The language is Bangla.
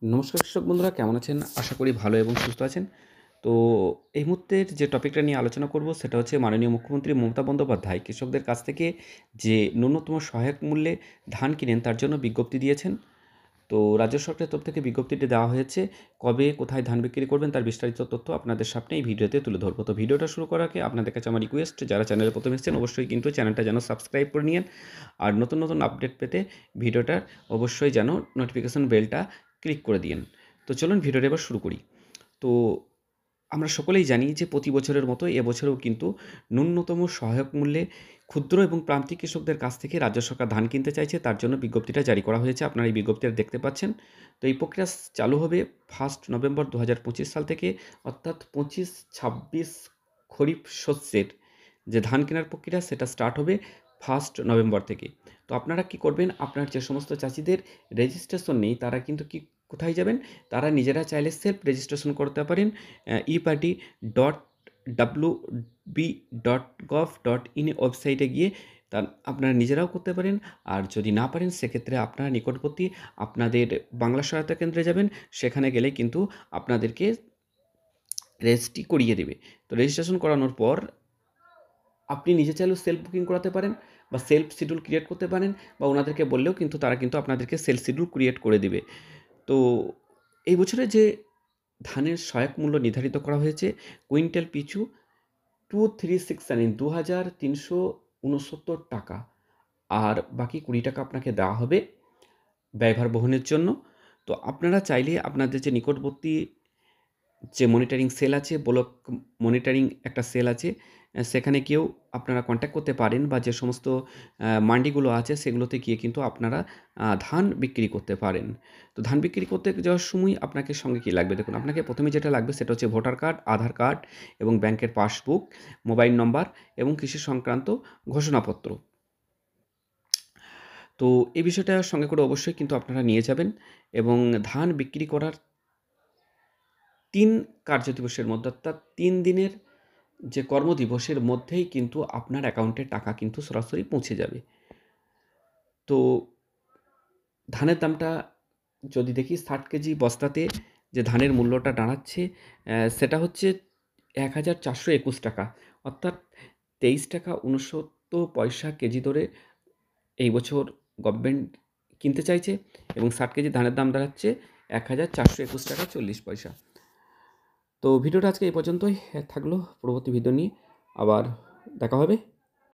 নমস্কার কৃষক বন্ধুরা, কেমন আছেন? আশা করি ভালো এবং সুস্থ আছেন। তো এই মুহূর্তের যে টপিকটা নিয়ে আলোচনা করব সেটা হচ্ছে মাননীয় মুখ্যমন্ত্রী মমতা বন্দ্যোপাধ্যায় কৃষকদের কাছ থেকে যে ন্যূনতম সহায়ক মূল্যে ধান কিনেন তার জন্য বিজ্ঞপ্তি দিয়েছেন। তো রাজ্য সরকারের তরফ থেকে বিজ্ঞপ্তিটি দেওয়া হয়েছে। কবে কোথায় ধান বিক্রি করবেন তার বিস্তারিত তথ্য আপনাদের সামনে এই ভিডিওতে তুলে ধরবো। তো ভিডিওটা শুরু করার আগে আপনাদের কাছে আমার রিকোয়েস্ট, যারা চ্যানেলে প্রথম এসেছেন অবশ্যই কিন্তু চ্যানেলটা যেন সাবস্ক্রাইব করে নিন। আর নতুন নতুন আপডেট পেতে ভিডিওটার অবশ্যই যেন নোটিফিকেশন বেলটা ক্লিক করে দিন। তো চলুন ভিডিওটা এবার শুরু করি। তো আমরা সকলেই জানি যে প্রতি বছরের মতো এবছরেও কিন্তু ন্যূনতম সহায়ক মূল্যে ক্ষুদ্র এবং প্রান্তিক কৃষকদের কাছ থেকে রাজ্য সরকার ধান কিনতে চাইছে, তার জন্য বিজ্ঞপ্তিটা জারি করা হয়েছে। আপনারা এই বিজ্ঞপ্তিটা দেখতে পাচ্ছেন। তো এই প্রক্রিয়া চালু হবে 1 নভেম্বর 2025 সাল থেকে, অর্থাৎ 25-26 খরিফ শস্যের যে ধান কেনার প্রক্রিয়া সেটা স্টার্ট হবে 1 নভেম্বর থেকে। তো আপনারা কি করবেন, আপনার যে সমস্ত চাষিদের রেজিস্ট্রেশন নেই তারা কিন্তু কোথায় যাবেন, তারা নিজেরা চাইলে সেলফ রেজিস্ট্রেশন করতে পারেন eparty.wb.gov.in ওয়েবসাইটে গিয়ে। তা আপনারা নিজেরাও করতে পারেন। আর যদি না পারেন সেক্ষেত্রে আপনারা নিকটবর্তী আপনাদের বাংলা সহায়তা কেন্দ্রে যাবেন, সেখানে গেলে কিন্তু আপনাদেরকে রেজিস্ট্রি করিয়ে দেবে। তো রেজিস্ট্রেশন করানোর পর আপনি নিজে চাইলেও সেলফ বুকিং করাতে পারেন বা সেলফ শিডিউল ক্রিয়েট করতে পারেন, বা ওনাদেরকে বললেও কিন্তু তারা কিন্তু আপনাদেরকে সেলফ শিডিউল ক্রিয়েট করে দেবে। তো এই বছরে যে ধানের সহায়ক মূল্য নির্ধারিত করা হয়েছে কুইন্টাল পিছু 2369 টাকা, আর বাকি 20 টাকা আপনাকে দেওয়া হবে ব্যয়ভার বহনের জন্য। তো আপনারা চাইলে আপনাদের যে নিকটবর্তী যে মনিটরিং সেল আছে, ব্লক মনিটরিং একটা সেল আছে, সেখানে গিয়েও আপনারা কন্ট্যাক্ট করতে পারেন, বা যে সমস্ত মান্ডিগুলো আছে সেগুলোতে গিয়ে কিন্তু আপনারা ধান বিক্রি করতে পারেন। তো ধান বিক্রি করতে যাওয়ার সময় আপনাকে সঙ্গে কী লাগবে দেখুন, আপনাকে প্রথমে যেটা লাগবে সেটা হচ্ছে ভোটার কার্ড, আধার কার্ড এবং ব্যাংকের পাসবুক, মোবাইল নম্বর এবং কৃষি সংক্রান্ত ঘোষণাপত্র। তো এই বিষয়টা সঙ্গে করে অবশ্যই কিন্তু আপনারা নিয়ে যাবেন, এবং ধান বিক্রি করার 3 কার্যদিবসের মধ্যে, অর্থাৎ 3 দিনের যে কর্মদিবসের মধ্যেই কিন্তু আপনার অ্যাকাউন্টে টাকা কিন্তু সরাসরি পৌঁছে যাবে। তো ধানের দামটা যদি দেখি, 60 কেজি বস্তাতে যে ধানের মূল্যটা দাঁড়াচ্ছে সেটা হচ্ছে ১,৪২১ টাকা, অর্থাৎ 23 টাকা ৬৯ কেজি দরে এই বছর গভর্নমেন্ট কিনতে চাইছে, এবং 60 কেজি ধানের দাম দাঁড়াচ্ছে ১,৪২১ টাকা ৪০ পয়সা। তো ভিডিওটা আজকে এই পর্যন্তই থাকলো। পরবর্তী ভিডিও নিয়ে আবার দেখা হবে।